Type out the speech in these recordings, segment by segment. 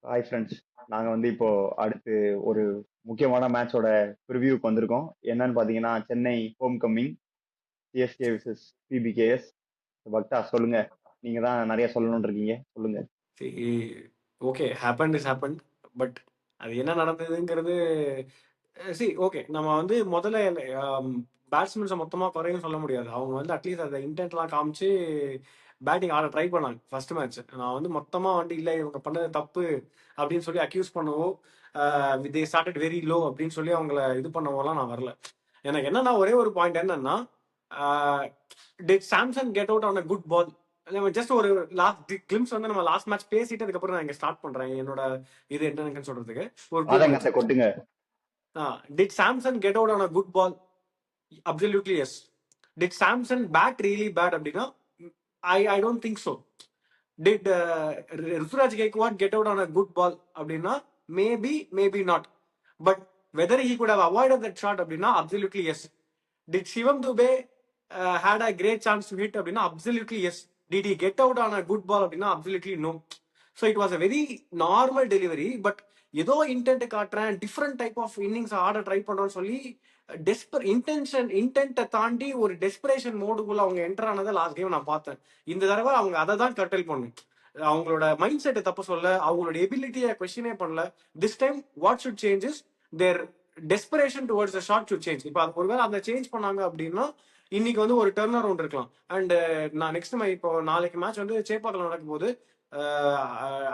Hi friends. நாங்க இப்போ அடுத்து ஒரு முக்கியமான மேட்சோட ரிவ்யூக்கு வந்திருக்கோம். என்னன்னு பாத்தீங்கன்னா Chennai home coming CSK versus PBKS. பக்தா சொல்லுங்க, நீங்க தான் நிறைய சொல்லணும்னு இருக்கீங்க, சொல்லுங்க. Okay, happen is happen. But அது என்ன நடந்ததுங்கிறது ஓகே. நம்ம முதல்ல பேட்ஸ்மேன்ஸை மொத்தமாக குறையும் சொல்ல முடியாது. அவங்க அட்லீஸ்ட் அந்த இன்டென்ட்லாம் காமிச்சு பேட்டிங் ஆட ட்ரை பண்ணாங்க ஃபர்ஸ்ட் மேட்ச். நான் மொத்தமாக இல்லை இவங்க பண்ணது தப்பு அப்படின்னு சொல்லி அக்யூஸ் பண்ணவோ, தே ஸ்டார்டட் வெரி லோ அப்படின்னு சொல்லி அவங்கள இது பண்ணவோலாம் நான் வரல. எனக்கு என்னன்னா ஒரே ஒரு பாயிண்ட் என்னன்னா, did Samson get out on a good ball? Just ஒரு லாஸ்ட் கிளிம்ஸ் நம்ம லாஸ்ட் மேட்ச் பேசிட்டு அதுக்கப்புறம் நான் இங்க ஸ்டார்ட் பண்றேன் என்னோட இது என்னன்னு சொல்றதுக்கு. ஒரு ஆதங்கத்தை கொட்டுங்க. Did Samson get out on a good ball? Absolutely yes. Did Samson bat really bad அப்படின்னா I don't think so. Did Ruturaj Gaikwad get out on a good ball அப்படின்னா maybe not. But whether he could have avoided that shot அப்படின்னா absolutely yes. Did Shivam Dube had a great chance to hit அப்படின்னா absolutely yes. Did he get out on a good ball அப்படின்னா absolutely no. So it was a very normal delivery. But ஏதோ intend காட்டுறேன், different type of innings ஆட try பண்றோம்னு சொல்லி இன்டென்ட்டை தாண்டி ஒரு desperation மோடுக்குள்ள அவங்க என்டர் ஆனதை லாஸ்ட் கேம் நான் பார்த்தேன். இந்த தடவை அவங்க அதை தான் கட்டல் பண்ணும். அவங்களோட மைண்ட் செட்டை தப்பு சொல்ல, அவங்களோட எபிலிட்டியை கொஸ்டினே பண்ணல. This time what should changes their desperation towards short should change. இப்போ அது ஒருவேளை அதை சேஞ்ச் பண்ணாங்க அப்படின்னா இன்னைக்கு ஒரு டர்ன் அரவுண்ட் இருக்கலாம். அண்ட் நான் நெக்ஸ்ட் இப்போ நாளைக்கு மேட்ச் சேப்பாக்கில் நடக்கும் போது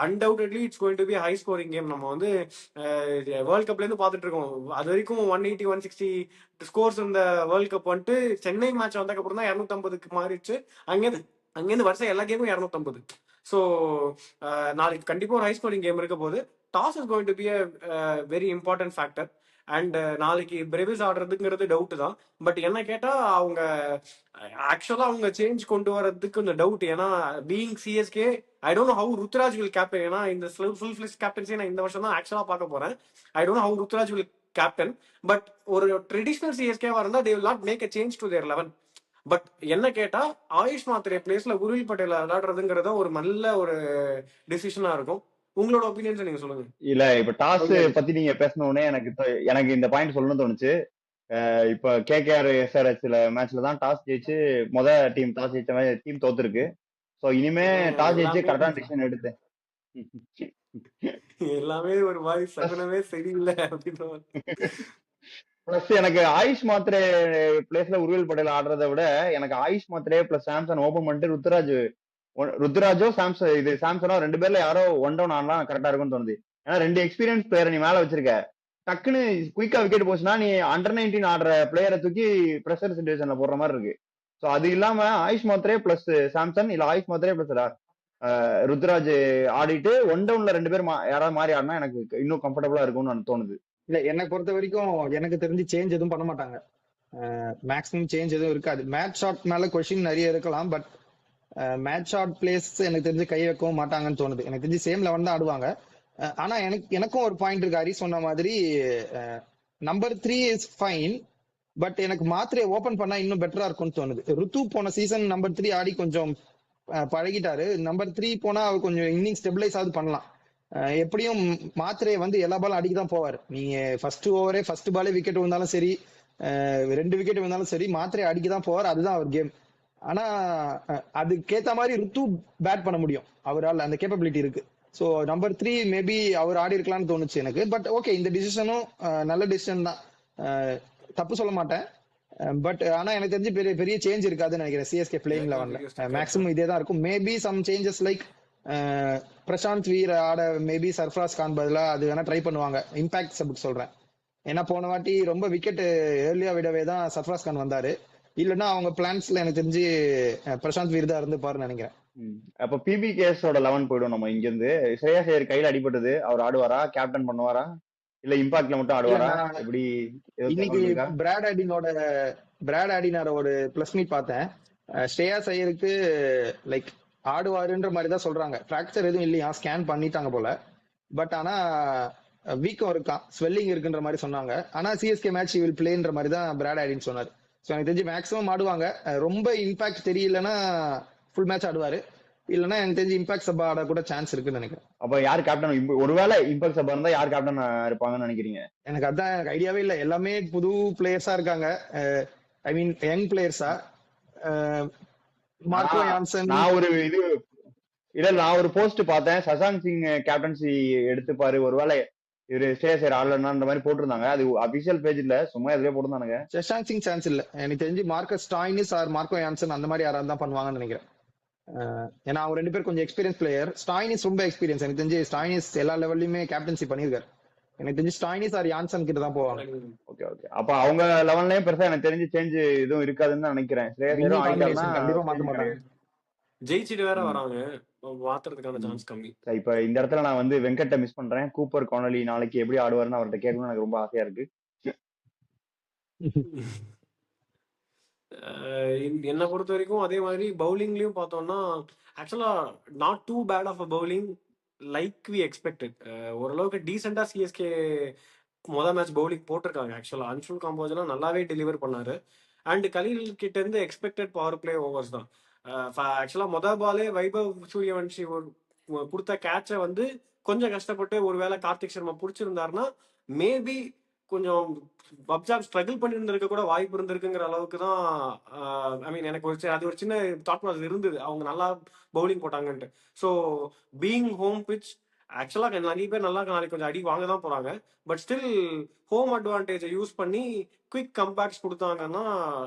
undoubtedly it's going to be high scoring game. நம்ம வேர்ல்ட் கப்ல இருந்து பாத்துட்டு இருக்கோம். அது வரைக்கும் 180 160 ஸ்கோர்ஸ் இந்த வேர்ல்ட் கப் சென்னை மேட்ச் வந்ததுக்கு அப்புறம் தான் 250க்கு மாறிடுச்சு. அங்கேருந்து வருஷம் எல்லா கேமும் 250. ஸோ நாளைக்கு கண்டிப்பா ஒரு ஹை ஸ்கோரிங் கேம் இருக்க போது. Toss is going to be a very important factor. And நாளைக்கு பிரேவிஸ் ஆடுறதுங்கிறது டவுட் தான். பட் என்ன கேட்டா அவங்க ஆக்சுவலா அவங்க சேஞ்ச் கொண்டு வரதுக்கு இந்த டவுட். ஏன்னா being CSK I don't know how Ruturaj will captain. ஏன்னா இந்த ஃபுல் ஃபிளெஜ் கேப்டன்சி நான் இந்த வருஷம் தான் ஆக்சுவலா பார்க்க போறேன். I don't know how Ruturaj will captain. But ஒரு ட்ரெடிஷனல் சிஎஸ்கேவா இருந்தா they will not make a change to their 11. But என்ன கேட்டா ஆயுஷ் மாத்திரை பிளேஸ்ல உருவில் பட்டேல் விளையாடுறதுங்கிறத ஒரு நல்ல ஒரு டிசிஷனா இருக்கும். உங்களோட ஒப்பீனியன்ஸ் நீங்க சொல்லுங்க. இல்ல இப்ப டாஸ் பத்தி நீங்க பேசணும்னே எனக்கு இந்த பாயிண்ட் சொல்லணும்னு தோணுச்சு. இப்ப கேகேஆர் எஸ்ஆர்எச்ல மேட்ச்ல தான் டாஸ் ஜெயிச்சு டீம் டாஸ் ஜெயிச்ச டீம் தோத்துருக்கு. சோ இனிமே டாஸ் ஜெயிச்சு கரெக்டான டிசிஷன் எடுத்தேன். எல்லாமே ஒரு மாதிரி சகுனமே சரியில்லை அப்படின்ற பிளஸ் எனக்கு ஆயுஷ் மாத்திரை பிளேஸ்ல உருவில் பட்டேல் ஆடுறதை விட எனக்கு ஆயுஷ் மாத்திரே பிளஸ் சாம்சன் ஓபன் பண்ணிட்டு ருத்ராஜோ சாம்சனோ 2 பேர்ல யாரோ ஒன் டவுன் ஆடலாம் கரெக்டா இருக்கும்னு தோணுது. ஏன்னா 2 எக்ஸ்பீரியன்ஸ் பிளேயரை நீ மேல வச்சிருக்க. டக்குன்னு குயிக்கா விக்கெட் போச்சுன்னா நீ அண்டர் 19 ஆடுற பிளேயரை தூக்கி பிரஷர் சிச்சுவேஷன்ல போடுற மாதிரி இருக்கு. சோ அது இல்லாம ஆயுஷ் மாத்திரே பிளஸ் சாம்சன் இல்ல ஆயுஷ் மாத்திரே பிளஸ் ருத்ராஜ் ஆடிட்டு ஒன் டவுன்ல 2 பேர் யாராவது மாறி ஆடினா எனக்கு இன்னும் கம்ஃபர்டபுளா இருக்கும்னு தோணுது. இல்ல என்னை பொறுத்த வரைக்கும் எனக்கு தெரிஞ்சு சேஞ்ச் எதுவும் பண்ண மாட்டாங்க. மேக்ஸிமம் சேஞ்ச் எதுவும் இருக்காது. மேட்ச் ஷாட் மேல கொஸ்டின் நிறைய இருக்கலாம். பட் மேட்ச் ஷாட் பிளேஸ் எனக்கு தெரிஞ்சு கை வைக்கவும் மாட்டாங்கன்னு தோணுது. எனக்கு தெரிஞ்சு சேம் 11 தான் ஆடுவாங்க. ஆனா எனக்கும் ஒரு பாயிண்ட் இருக்கு. ஹரி சொன்ன மாதிரி நம்பர் 3 இஸ் ஃபைன். பட் எனக்கு மாத்திரையை ஓபன் பண்ணா இன்னும் பெட்டரா இருக்கும்னு தோணுது. ருத்து போன சீசன் நம்பர் 3 ஆடி கொஞ்சம் பழகிட்டாரு. நம்பர் 3 போனா அவர் கொஞ்சம் இன்னிங் ஸ்டெபிலைஸ் ஆகுது பண்ணலாம். எப்படியும் மாத்திரையை எல்லா பாலும் அடிக்க தான் போவார். நீங்க ஃபர்ஸ்ட் ஓவரே ஃபர்ஸ்ட் பாலே விக்கெட் விழுந்தாலும் சரி, 2 விக்கெட் விழுந்தாலும் சரி, மாத்திரையை அடிக்க தான் போவார். அதுதான் அவர் கேம். ஆனா அதுக்கேத்த மாதிரி ருத்து பேட் பண்ண முடியும். அவரால் அந்த கேப்பபிலிட்டி இருக்கு. ஸோ நம்பர் 3 மேபி அவர் ஆடி இருக்கலாம்னு தோணுச்சு எனக்கு. பட் ஓகே, இந்த டிசிஷனும் நல்ல டிசிஷன் தான், தப்பு சொல்ல மாட்டேன். பட் ஆனா எனக்கு தெரிஞ்சு பெரிய பெரிய சேஞ்ச் இருக்காதுன்னு நினைக்கிறேன். சிஎஸ்கே பிளேயிங் 11ல மேக்ஸிமம் இதே தான் இருக்கும். Maybe some changes like Prashant Veer ஆட மேபி சர்ஃப்ராஸ் கான் பதிலா அது வேணா ட்ரை பண்ணுவாங்க. இம்பாக்ட் சப்ஜெக்ட் சொல்றேன். ஏன்னா போன வாட்டி ரொம்ப விக்கெட் ஏர்லியா விடவே தான் சர்ஃப்ராஸ் கான் வந்தாரு. இல்லைன்னா அவங்க பிளான்ஸ்ல எனக்கு தெரிஞ்சு பிரசாந்த் வீர் தான் இருந்து பாருன்னு நினைக்கிறேன். அப்ப பிபிகேஸோட 11 போயிடும். நம்ம இங்க இருந்து ஸ்ரேயாஸ் ஐயர் கையில அடிபட்டது, அவர் ஆடுவாரா, கேப்டன் பண்ணுவாரா, இல்ல இம்பாக்ட்ல மட்டும் ஆடுவாரா? எப்படி இன்னைக்கு பிராட் ஆடினார ஒரு பிளஸ் மீட் பார்த்தேன். ஸ்ரேயாஸ் ஐயருக்கு லைக் ஆடுவாருன்ற மாதிரி தான் சொல்றாங்க. பிராக்சர் எதுவும் இல்லையா, ஸ்கேன் பண்ணிட்டாங்க போல. பட் ஆனா வீக்கம் இருக்கான், ஸ்வெல்லிங் இருக்குன்ற மாதிரி சொன்னாங்க. ஆனா சிஎஸ்கே மேட்ச் வில் பிளேன்ற மாதிரி தான் பிராட் ஆடின்னு சொன்னாரு. ஸோ எனக்கு தெரிஞ்சு மேக்ஸிமம் ஆடுவாங்க. ரொம்ப இம்பாக்ட் தெரியலன்னா ஃபுல் மேட்ச் ஆடுவாரு. இல்லைன்னா எனக்கு தெரிஞ்சு இம்பாக்ட் சபா ஆட கூட சான்ஸ் இருக்குன்னு நினைக்கிறேன். அப்ப யார் கேப்டன்? ஒருவேளை இம்பாக்ட் சபா இருந்தா யார் கேப்டன் இருப்பாங்கன்னு நினைக்கிறீங்க? எனக்கு அதான் எனக்கு ஐடியாவே இல்லை. எல்லாமே புது பிளேயர்ஸா இருக்காங்க. ஐ மீன் யங் பிளேயர்ஸா. மார்க்கோ நான் யான்சன். நான் ஒரு இது இல்ல நான் ஒரு போஸ்ட் பார்த்தேன், சசாங் சிங் கேப்டன்சி எடுத்துப்பாரு ஒருவேளை இவரு சேர் ஆடலன்னா அந்த மாதிரி போட்டிருந்தாங்க. அது அபிஷியல் பேஜ் இல்ல, சும்மா எதுலயே போட்டிருந்தானுங்க. சஷாங்க் சிங் சான்ஸ் இல்ல. எனக்கு தெரிஞ்சு Marcus Stoinis or Marco Jansen அந்த மாதிரி யாராவது தான் பண்ணுவாங்கன்னு நினைக்கிறேன். ஏன்னா அவங்க 2 பேர் கொஞ்சம் எக்ஸ்பீரியன்ஸ் பிளேயர். ஸ்டாயினிஸ் ரொம்ப எக்ஸ்பீரியன்ஸ். எனக்கு தெரிஞ்சு ஸ்டாயினிஸ் எல்லா லெவல்லையுமே கேப்டன்சி பண்ணியிருக்காரு. எனக்கு தெரிஞ்சு ஸ்டாயினிஸ் ஆர் யான்சன் கிட்ட தான் போவாங்க. Okay okay. அப்ப அவங்க லெவன்லயும் பெருசா எனக்கு தெரிஞ்சு சேஞ்ச் எதுவும் இருக்காதுன்னு தான் நினைக்கிறேன். வின்னிங் காம்பினேஷன் ஆகிட்டாருன்னா கண்டிப்பா மாத்த மாட்டாங்க. ஜெயிச்சுட்டு வேற ம். வராங்க, மாத்துறதுக்கான ம். சான்ஸ் கம்மி. சரி, இப்ப இந்த இடத்துல நான் வந்து வெங்கட்ட மிஸ் பண்றேன். கூப்பர் கானலி நாளைக்கு எப்படி ஆடுவாருன்னு அவர்கிட்ட கேட்கணும்னு எனக்கு ரொம்ப ஆசையா இருக்கு. என்னை பொறுத்த வரைக்கும் அதே மாதிரி பவுலிங்லயும் பார்த்தோம்னா ஆக்சுவலா not too bad of a bowling like we expected. ஓரளவுக்கு டீசெண்டா சிஎஸ்கே மொதல் மேட்ச் பவுலிங் போட்டிருக்காங்க. ஆக்சுவலா அன்ஷுல் காம்போஜெல்லாம் நல்லாவே டெலிவர் பண்ணாரு. அண்ட் கலீல் கிட்ட இருந்து எக்ஸ்பெக்டட் பவர் பிளே ஓவர்ஸ் தான். ஆக்சுவலா மொதல் பாலே வைபவ் சூரியவன்ஷி கொடுத்த கேட்சை வந்து கொஞ்சம் கஷ்டப்பட்டு ஒருவேளை கார்த்திக் சர்மா பிடிச்சிருந்தாருன்னா மேபி கொஞ்சம் பப்ஜாப் ஸ்ட்ரகிள் பண்ணியிருந்திருக்க கூட வாய்ப்பு இருந்திருக்குங்கிற அளவுக்கு தான். ஐ மீன் எனக்கு அது ஒரு சின்ன தாட் ப்ராசஸ் இருந்தது, அவங்க நல்லா பவுலிங் போட்டாங்கன்ட்டு. ஸோ பீயிங் ஹோம் பிச் ஆக்சுவலாக நிறைய பேர் நல்லா நாளைக்கு கொஞ்சம் அடி வாங்க தான் போறாங்க. பட் ஸ்டில் ஹோம் அட்வான்டேஜை யூஸ் பண்ணி குவிக் கம்பேக்ஸ் கொடுத்தாங்கன்னா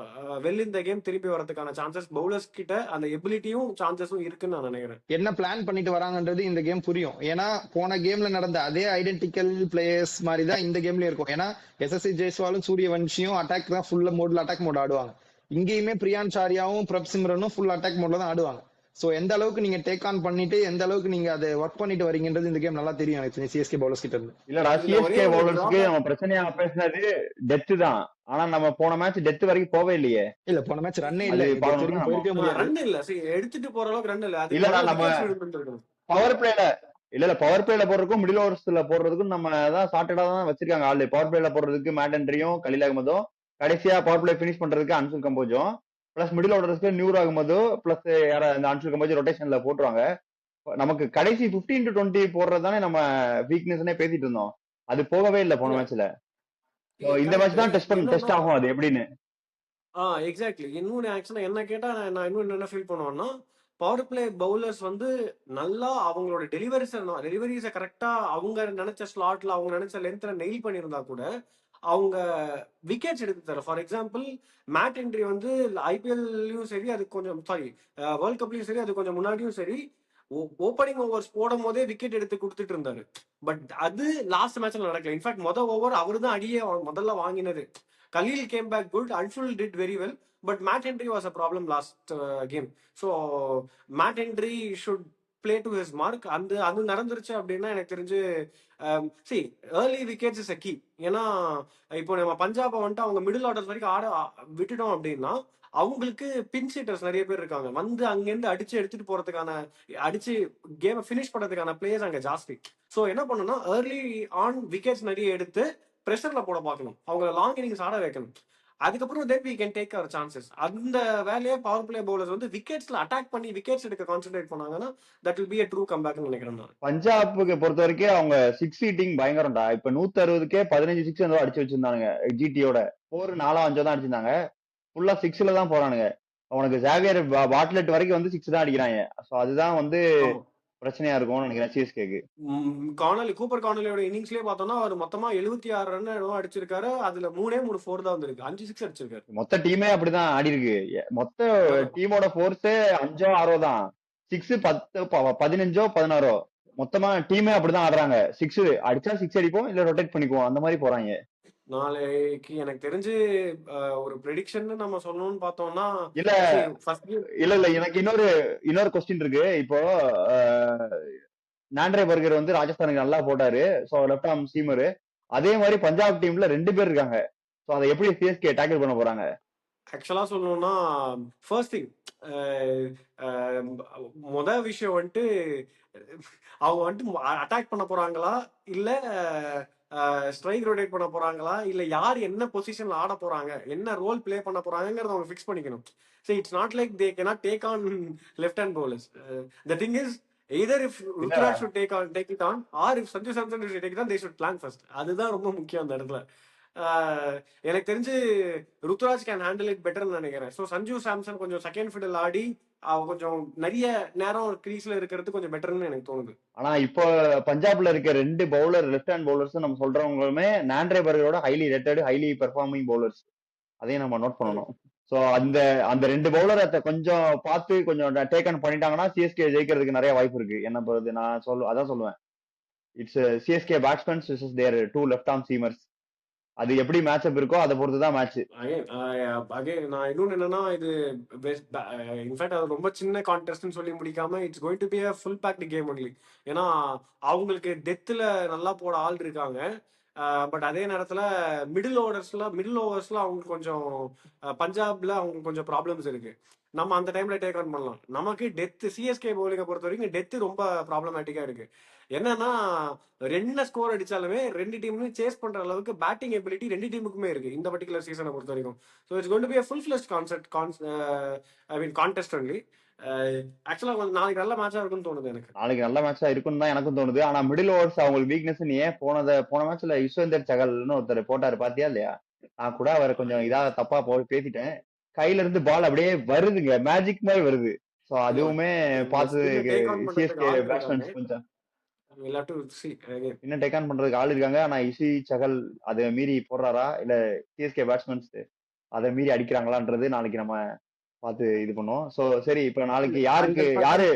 வெல் இந்த கேம் திருப்பி வரதுக்கான சான்சஸ் பவுலர்ஸ் கிட்ட அந்த எபிலிட்டியும் சான்சஸும் இருக்குன்னு நான் நினைக்கிறேன். என்ன பிளான் பண்ணிட்டு வராங்கன்றது இந்த கேம் புரியும். ஏன்னா போன கேம்ல நடந்த அதே ஐடென்டிக்கல் பிளேயர்ஸ் மாதிரி தான் இந்த கேம்லயும் இருக்கும். ஏன்னா எஸ்எஸ்சி ஜெய்ஸ்வாலும் சூரியவன்ஷியும் அட்டாக் தான் ஃபுல் மோட்ல அட்டாக் மோட் ஆடுவாங்க. இங்கேயுமே பிரியான் சாரியாவும் பிரப் சிம்ரனும் ஃபுல் அட்டாக் மோட்ல தான் ஆடுவாங்க. சோ எந்த அளவுக்கு நீங்க டேக் ஆன் பண்ணிட்டு எந்த அளவுக்கு நீங்க அதை ஒர்க் பண்ணிட்டு வரீங்கன்றது இந்த கேம் நல்லா தெரியும் எனக்கு சிஎஸ்கே பவுலர்ஸ் கிட்ட இருந்து. இல்லடா, சிஎஸ்கே பவுலர்ஸ்க்கு நம்ம பிரச்சனையா பேசினது டெத் தான். ஆனா நம்ம போன மேட்ச் டெத் வரைக்கும் போவே இல்லையே. இல்ல போன மேட்ச் ரன்னே இல்ல, அது பார்க்கணும். போயிருக்கவே முடியாது. ரன் இல்ல, எடுத்துட்டு போற அளவுக்கு ரன் இல்ல. இல்லடா, நம்ம பவர் பிளேல இல்ல பவர் பிளேல போடுறதுக்கும் மிடில் ஓவர்ஸ்ல போடுறதுக்கும் நம்ம தான் சார்ட்டடா தான் வச்சிருக்காங்க ஆளு. பவர் பிளேல போடுறதுக்கு மேட் என்ட்ரியும் கலீல் அகமதும், கடைசியா பவர் பிளே பினிஷ் பண்றதுக்கு அன்சுல் கம்போஜும், பிளஸ் மிடில் ஓவர்ஸ்க்கு நியூர் அகமதும் பிளஸ் யார இந்த அன்சுல் கம்போஜ் ரொட்டேஷன்ல போட்டுருவாங்க. நமக்கு கடைசி 15 to 20 போடுறது தானே நம்ம வீக்னஸ்னே பேசிட்டு இருந்தோம். அது போகவே இல்லை போன மேட்ச்ல. இந்த மேட்ச் தான் டெஸ்ட் ஆகும் அது எப்படின்னு. எக்ஸாக்ட்லி. இன்னொன்னு ஆக்சுவலா என்ன கேட்டா நான் இன்னும் என்ன ஃபீல் பண்ணுவேன்னா, பவர் பிளே பவுலர்ஸ் வந்து நல்லா அவங்களோட டெலிவரிஸை கரெக்டா அவங்க நினைச்ச ஸ்லாட்ல அவங்க நினைச்ச லென்த்ல நெயில் பண்ணியிருந்தா கூட அவங்க விக்கெட்ஸ் எடுத்து தர. ஃபார் எக்ஸாம்பிள் மேட் என்ட்ரி வந்து ஐபிஎல்லையும் சரி, அது கொஞ்சம் வேர்ல்ட் கப்லயும் சரி, அது கொஞ்சம் முன்னாடியும் சரி ஓப்பனிங் ஓவர்ஸ் போடும் போதே விக்கெட் எடுத்து கொடுத்துட்டு இருந்தாரு. பட் அது லாஸ்ட் மேட்ச்ல நடக்கல. இன்ஃபேக்ட் மொதல் ஓவர் அவரு தான் அடியே முதல்ல வாங்கினது. Khaleel came back good, Anshul did very well, but Matt Henry was a problem last game. So Matt Henry should play to his mark. அது நடந்துருச்சு அப்படின்னா எனக்கு தெரிஞ்சு see early wickets is a key. ஏன்னா இப்போ நம்ம பஞ்சாபை வந்துட்டு அவங்க மிடில் ஆர்டர்ஸ் வரைக்கும் ஆட விட்டுட்டோம் அப்படின்னா அவங்களுக்கு பின் சீட்டர்ஸ் நிறைய பேர் இருக்காங்க, வந்து அங்கேருந்து அடிச்சு எடுத்துட்டு போறதுக்கான அடிச்சு கேமை ஃபினிஷ் பண்றதுக்கான பிளேயர்ஸ் அங்க ஜாஸ்தி. ஸோ என்ன பண்ணணும்னா ஏர்லி ஆன் விக்கெட்ஸ் நிறைய எடுத்து ப்ரெஷர்ல போட பார்க்கணும், அவங்கள லாங் இன்னிங்ஸ் ஆட வைக்கணும். அதுக்கப்புறம் then we can take our chances. அந்த வேலையை பவர் பிளே பவுலர்ஸ் வந்து விக்கெட்ஸ்ல அட்டாக் பண்ணி விக்கெட்ஸ் எடுக்க கான்சென்ட்ரேட் பண்ணாங்கன்னா that will be a true comeback னு நினைக்கிறேன் நான். பஞ்சாபுக்கு பொறுத்த வரைக்கும் அவங்க 6 ஹீட்டிங் பயங்கரம்டா. இப்ப 160க்கே 15 6 வந்து அடிச்சு வச்சிருந்தானுங்க. ஜிடியோட 4 4 5 தான் அடிச்சிருந்தாங்க. ஃபுல்லா 6ல தான் போறானுங்க. அவனுக்கு ஜாவியர் பாட்லெட் வரைக்கும் வந்து 6 தான் அடிக்கிறாங்க. சோ அதுதான் வந்து பிரச்சனையா இருக்கும்னு நினைக்கிறேன் சிஎஸ்கேக்கு. கூப்பர் கார்னலியோட இன்னிங்ஸ்லயே பார்த்தோம்னா அவர் மொத்தமா 76 ரன் அடிச்சிருக்காரு. அதுல 3 4 தான் வந்திருக்கு, 5 6 அடிச்சிருக்காரு. மொத்த டீமே அப்படிதான் ஆடி இருக்கு. மொத்த டீமோட ஃபோர்ஸ் 5 6 தான். 6 10 15 16 மொத்தமா டீமே அப்படிதான் ஆடுறாங்க. 6 அடிச்சா 6 அடிப்போம், இல்ல ரொட்டேட் பண்ணிக்குவோம், அந்த மாதிரி போறாங்க. நாளைக்கு எனக்கு தெரிஞ்சு ஒரு ப்ரெடிக்ஷன் நம்ம சொல்லணும்னு பார்த்தோம்னா இல்ல எனக்கு இன்னொரு கொஸ்டின் இருக்கு. இப்போ நாண்ட்ரே பர்கர் வந்து ராஜஸ்தானுக்கு நல்லா போட்டாரு. So left arm seamer. அதே மாதிரி பஞ்சாப் டீம்ல 2 பேர் இருக்காங்க. சோ அதை எப்படி சிஎஸ்கே டேக்கிள் பண்ண போறாங்க? ஆக்சுவலா சொல்லணும்னா ஃபர்ஸ்ட் திங் முதல் விஷயம் வந்துட்டு அவங்க வந்துட்டு அட்டாக் பண்ண போறாங்களா இல்ல ஸ்ட்ரைக் ரொட்டேட் பண்ண போறாங்களா இல்ல யார் என்ன பொசிஷன்ல ஆட போறாங்க, என்ன ரோல் ப்ளே பண்ண போறாங்கங்கறத அவங்க ஃபிக்ஸ் பண்ணிக்கணும். So it's not like they cannot take on left hand bowlers. The thing is either if இல்ல Ruturaj should take it on or if Sanju Samson should take it on, they should plan first. அதுதான் ரொம்ப முக்கியம் அந்த இடத்துல. எனக்கு தெரிஞ்சு Ruturaj can handle it பெட்டர்னு நினைக்கிறேன். So Sanju Samson கொஞ்சம் செகண்ட் ஃபிடல் ஆடி கொஞ்சம் நிறைய நேரம் கிரீஸ்ல இருக்கிறது கொஞ்சம் பெட்டர்னு எனக்கு தோணுது. ஆனா இப்போ பஞ்சாப்ல இருக்க 2 பவுலர் லெஃப்ட் ஹேண்ட் பவுலர்ஸ் நம்ம சொல்றவங்களுமே நாண்ட்ரே பர்கரோட highly rated highly performing bowlers. அதையும் நம்ம நோட் பண்ணணும். சோ அந்த அந்த 2 பவுலரை கொஞ்சம் பார்த்து கொஞ்சம் டேக் ஆன் பண்ணிட்டாங்கன்னா சிஎஸ்கே ஜெயிக்கிறதுக்கு நிறைய வாய்ப்பு இருக்கு. என்ன பொறுத்து நான் அதான் சொல்லுவேன். It's CSK batsmen versus their 2 left arm seamers. அது எப்படி மேட்ச் அப் இருக்கோ அதை பொறுத்து தான் மேட்ச். அகைன் நான் இன்னொன்னு என்னன்னா இது இன்ஃபேக்ட் அது ரொம்ப சின்ன கான்டெஸ்ட்னு சொல்லி முடிக்காம it's going to be a full packed game only. ஏன்னா அவங்களுக்கு டெத்துல நல்லா போட ஆள் இருக்காங்க. பட் அதே நேரத்துல மிடில் ஓவர்ஸ்ல அவங்களுக்கு கொஞ்சம் பஞ்சாப்ல அவங்களுக்கு கொஞ்சம் ப்ராப்ளம்ஸ் இருக்கு. நம்ம அந்த டைம்ல டேக் ஆன் பண்ணலாம். நமக்கு டெத் சிஎஸ்கே பவுலிங்கை பொறுத்த வரைக்கும் டெத் ரொம்ப ப்ராப்ளமேட்டிக்கா இருக்கு. என்னன்னா 2 ஸ்கோர் அடிச்சாலுமே 2 டீமுமே சேஸ் பண்ற அளவுக்கு பேட்டிங் எபிலிட்டி 2 டீமுக்குமே இருக்கு இந்த பர்டிகுலர் சீசனை பொறுத்த வரைக்கும். So it's going to be a full fledged contest only. ஆக்சுவலா நாளைக்கு நல்ல மேட்சா இருக்கும்னு தோணுது எனக்கு. நாளைக்கு நல்ல மேட்சா இருக்குன்னு தான் எனக்கும் தோணுது. ஆனா மிடில் ஓவர்ஸ் அவங்களுக்கு வீக்னஸ் ஏன் போன மேட்ச்ல யுஸ்வேந்தர் சகல்னு ஒருத்தர் போட்டாரு பாத்தியா இல்லையா? நான் கூட அவரை கொஞ்சம் தப்பா பேசிட்டேன். கையில இருந்து பால் அப்படியே வருதுங்க, மேஜிக் மாதிரி வருது. சோ அதுவுமே பார்த்து சிஎஸ்கே பேட்ஸ்மேன்ஸ் கொஞ்சம் இன்னும் டேக் ஆன் பண்றதுக்கு ஆள் இருக்காங்க. ஆனா இசி சகல் அதை மீறி போடுறாரா இல்ல சிஎஸ்கே பேட்ஸ்மேன்ஸ் அதை மீறி அடிக்கிறாங்களான்றது நாளைக்கு நம்ம பார்த்து இது பண்ணுவோம். சோ சரி, இப்ப நாளைக்கு யாரு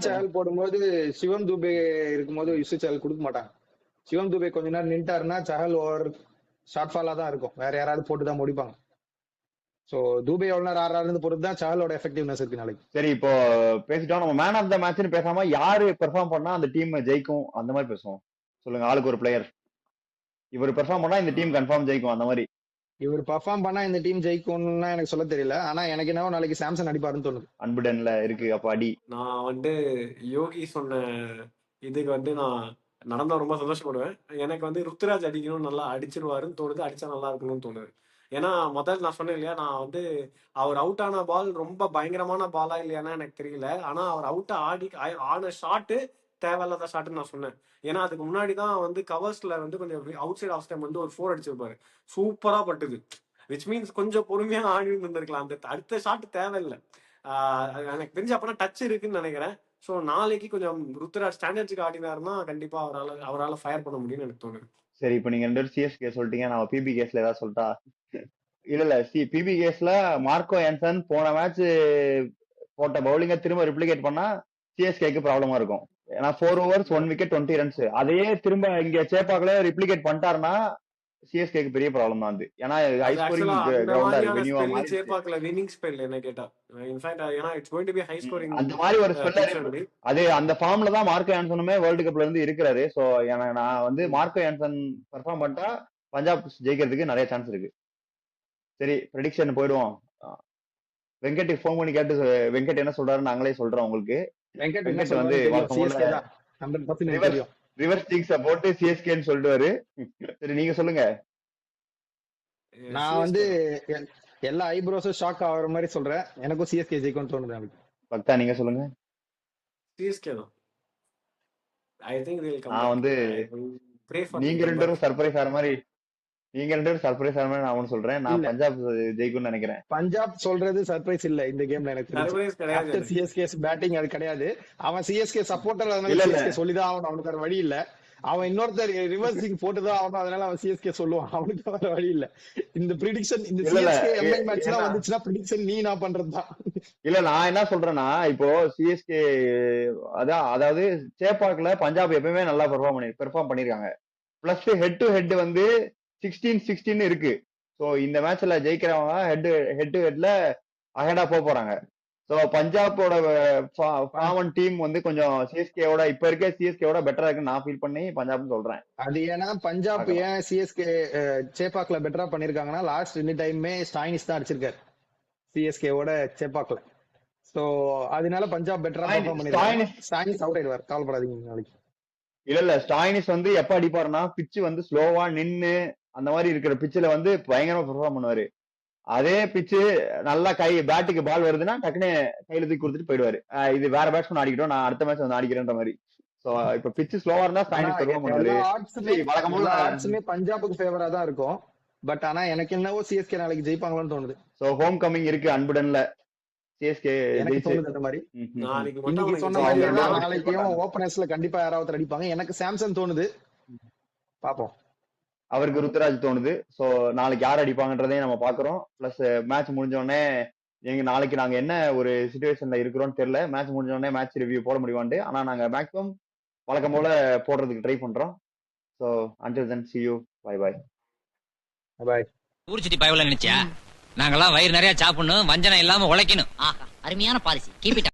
சஹல் போடும்போது சிவம் துபே இருக்கும்போது யுசு சஹல் கொடுக்க மாட்டாங்க. சிவம் துபே கொஞ்ச நேரம் நின்ட்டாருன்னா சஹல் ஓவர் ஷார்ட் ஃபாலா தான் இருக்கும். வேற யாராவது போட்டுதான் முடிப்பாங்க. சோ தூபே எவ்வளவு நேரம் ஆறாருன்னு பொறுத்து தான் சஹலோட எஃபெக்டிவ்னஸ் இருக்கு நாளைக்கு. சரி, இப்போ பேசிட்டோம். நம்ம மேன் ஆஃப் த மேட்ச்னு பேசாம யாரு பெர்ஃபார்ம் பண்ணா அந்த டீம் ஜெயிக்கும் அந்த மாதிரி பேசுவோம். சொல்லுங்க, ஆளுக்கு ஒரு பிளேயர். இவர் பெர்ஃபார்ம் பண்ணா இந்த டீம் கன்ஃபார்ம் ஜெயிக்கும் அந்த மாதிரி. இவர் பெர்ஃபார்ம் பண்ணா இந்த டீம் ஜெயிக்கும்னா எனக்கு சொல்ல தெரியல. ஆனா எனக்கு என்ன நாளைக்கு சாம்சன் அடிப்பாருன்னு தோணுது. அன்புடன்ல இருக்கு அப்ப அடி. நான் யோகி சொன்ன இதுக்கு நான் நடந்தா ரொம்ப சந்தோஷப்படுவேன். எனக்கு ருத்துராஜ் அடிக்கணும், நல்லா அடிச்சிருவாருன்னு தோணுது. அடிச்சா நல்லா இருக்கணும்னு தோணுது. ஏன்னா முதல்ல நான் சொன்னேன் இல்லையா, நான் அவர் அவுட் ஆன பால் ரொம்ப பயங்கரமான பாலா இல்லையானா எனக்கு தெரியல. ஆனா அவர் அவுட் ஆன ஷாட்டு தேவையில்லாத ஷாட்டுன்னு நான் சொன்னேன். ஏன்னா அதுக்கு முன்னாடிதான் கவர்ஸ்ல கொஞ்சம் அவுட் சைட் ஆஃப் டைம் ஒரு 4 அடிச்சிருப்பாரு. சூப்பரா பட்டுது. விச் மீன்ஸ் கொஞ்சம் பொறுமையா ஆடி இருந்திருக்கலாம். அந்த அடுத்த ஷாட் தேவையில்லை. எனக்கு தெரிஞ்சு அப்பனா டச் இருக்குன்னு நினைக்கிறேன். ஸோ நாளைக்கு கொஞ்சம் ருத்துராஜ் ஸ்டாண்டர்ட்ஸுக்கு ஆடினாருன்னா கண்டிப்பா அவரால் ஃபயர் பண்ண முடியும்னு எனக்கு தோணுது. சரி, இப்ப நீங்க 2 சிஎஸ்கே சொல்லிட்டீங்க. நான் பிபி கேஸ்ல ஏதாவது சொல்லிட்டா? இல்ல பிபி கேஸ்ல மார்க்கோ ஆன்சன் போன மேட்ச் போட்ட பவுலிங்க திரும்ப ரிப்ளிகேட் பண்ணா சிஎஸ்கேக்கு ப்ராப்ளமா இருக்கும். ஏன்னா 4 overs 1 wicket 20 runs அதையே திரும்ப இங்க சேப்பாக்கல ரிப்ளிகேட் பண்ணிட்டாருன்னா சிஎஸ்கேக்கு பெரிய ப்ராப்ளம் தான். ஏன்னா ஹை ஸ்கோரிங் கிரவுண்டா இருக்கு. வெனியூவா மாதிரி சேப்பாக்கல வின்னிங் ஸ்பெல் என்ன கேட்டா இன்ஃபேக்ட் ஏன்னா it's going to be high scoring அந்த மாதிரி ஒரு ஸ்பெல். அது அந்த ஃபார்ம்ல தான் மார்க்கோ ஆன்சனுமே வேர்ல்டு கப்ல இருந்து இருக்கிறாரு. சோ நான் மார்க்கோ ஆன்சன் பெர்ஃபார்ம் பண்ணிட்டா பஞ்சாப் ஜெயிக்கிறதுக்கு நிறைய சான்ஸ் இருக்கு. சரி, ப்ரெடிக்ஷன் போயிடுவோம். வெங்கட் ஃபோன் பண்ணி கேட்டு வெங்கட் என்ன சொல்றாரு நாங்களே சொல்றோம் உங்களுக்கு. வெங்கட் ரிவர்ஸ் ஜிங்ஸ போட்டு சிஎஸ்கேன்னு சொல்லிடுவாரு. சரி, நீங்க சொல்லுங்க. நான் எல்லா ஐப்ரோஸும் ஷாக் ஆகுற மாதிரி சொல்றேன். எனக்கும் சிஎஸ்கே ஜெயிக்கும்னு தோணுது. பக்தா, நீங்க சொல்லுங்க. சிஎஸ்கே தான். I think they will come. நான் நீங்க 2 பேரும் சர்ப்ரைஸ் ஆற மாதிரி நான் ஒன்னு சொல்றேன். நான் பஞ்சாப் ஜெயிக்கும்னு நினைக்கிறேன். பஞ்சாப் சொல்றது சர்ப்ரைஸ் இல்ல இந்த கேம்ல. எனக்கு சிஎஸ்கே பேட்டிங் அது கிடையாது. அவன் சிஎஸ்கே சப்போர்ட்டர், அதனால சிஎஸ்கே சொல்லிதான் அவன். அவனுக்கு வேற வழி இல்ல. அவன் இன்னொருத்தர் ரிவர்சிங் போட்டுதான் அவனும், அதனால அவன் சிஎஸ்கே சொல்லுவான். அவனுக்கு வேற வழி இல்ல. இந்த ப்ரிடிக்ஷன் இந்த சிஎஸ்கே எம்ஐ மேட்ச்லாம் வந்துச்சுன்னா ப்ரிடிக்ஷன் நீ நான் பண்றதுதான். இல்ல, நான் என்ன சொல்றேன்னா, இப்போ சிஎஸ்கே அதாவது சேப்பாக்ல பஞ்சாப் எப்பவுமே நல்லா பெர்ஃபார்ம் பண்ணிருக்காங்க. பிளஸ் ஹெட் டு ஹெட் 16-16 இருக்கு. சோ இந்த மேட்ச்ல ஜெயிக்கிறவங்க ஹெட் டு ஹெட்ல அஹெடா போறாங்க. சோ பஞ்சாபோட ஃபார்மன் டீம் கொஞ்சம் சிஎஸ்கேவோட இப்ப இருக்க சிஎஸ்கேவோட பெட்டரா இருக்குன்னு நான் ஃபீல் பண்ணி பஞ்சாப்னு சொல்றேன். அது ஏன்னா பஞ்சாப் ஏன் சிஎஸ்கே சேப்பாக்ல பெட்டரா பண்ணிருக்காங்கன்னா, லாஸ்ட் 2 டைமே ஸ்டாயினிஸ் தான் அடிச்சிருக்காரு சிஎஸ்கேவோட சேப்பாக்ல. சோ அதனால பஞ்சாப் பெட்டரா பெர்ஃபார்ம் பண்ணிருக்காங்க. ஸ்டாயினிஸ் அவுட் ஆயிடுவார், கவலைப்படாதீங்க நாளைக்கு. இல்ல ஸ்டாயினிஸ் வந்து எப்ப அடிப்பாருன்னா பிச்சு வந்து ஸ்லோவா நின்னு அந்த மாதிரி இருக்கிற பிச்சுல வந்து பயங்கரமா பெர்ஃபார்ம் பண்ணுவாரு. அதே பிச்சு நல்லா பேட்டுக்கு பால் வருதுன்னா டக்குனு கையில தூக்கி கொடுத்துட்டு போயிடுவாரு. இது வேற பேட்ஸ்மேன் ஆடிக்கிட்டோம், நான் அடுத்த மேட்ச் வந்து ஆடிக்கிறேன்ற மாதிரி. சோ இப்ப பிச்சு ஸ்லோவா இருந்தா ஆனா ஸ்டாயினிஸ் பெர்ஃபார்ம் பண்ணுவாரு. எல்லா ஆட்ஸுமே வழக்கம் போல பஞ்சாபுக்கு ஃபேவரா தான் இருக்கும். பட் ஆனா எனக்கு என்னவோ சிஎஸ்கே நாளைக்கு ஜெயிப்பாங்களான்னு தோணுது. சோ ஹோம் கமிங் இருக்கு அன்புடன்ல சிஎஸ்கே எனக்கு ஜெயிச்சு. தோணுது அந்த மாதிரி. நாளைக்கு மட்டும் இன்னைக்கு அவனுக்கு சொன்ன So, மாதிரி அவங்க எல்லாம் ரெண்டு நாளைக்கும் ஓபனர்ஸ்ல கண்டிப்பா யாராவது அடிப்பாங்க. எனக்கு சாம்சன் தோணுது, பாப்போம். அவருக்கு ருத்துராஜ் தோணுது. சோ நாளைக்கு யார் அடிப்பாங்கன்றதையும் நம்ம பாக்குறோம். பிளஸ் மேட்ச் முடிஞ்ச உடனே நாளைக்கு நாங்க என்ன ஒரு சுச்சுவேஷன்ல இருக்கிறோம்னு தெரியல. மேட்ச் முடிஞ்ச உடனே மேட்ச் ரிவ்யூ போட முடியுமாண்டு. ஆனா நாங்க மேக்ஸிமம் வழக்கம் போல போடுறதுக்கு ட்ரை பண்றோம். So until then see you, bye bye. பாய். ஊர்ச்சிட்டி பயவுல நினைச்சியா? நாங்கெல்லாம் வயிறு நிறைய சாப்பிடணும், வஞ்சனம் இல்லாம உழைக்கணும். ஆஹா, அருமையான பாலிசி. Keep it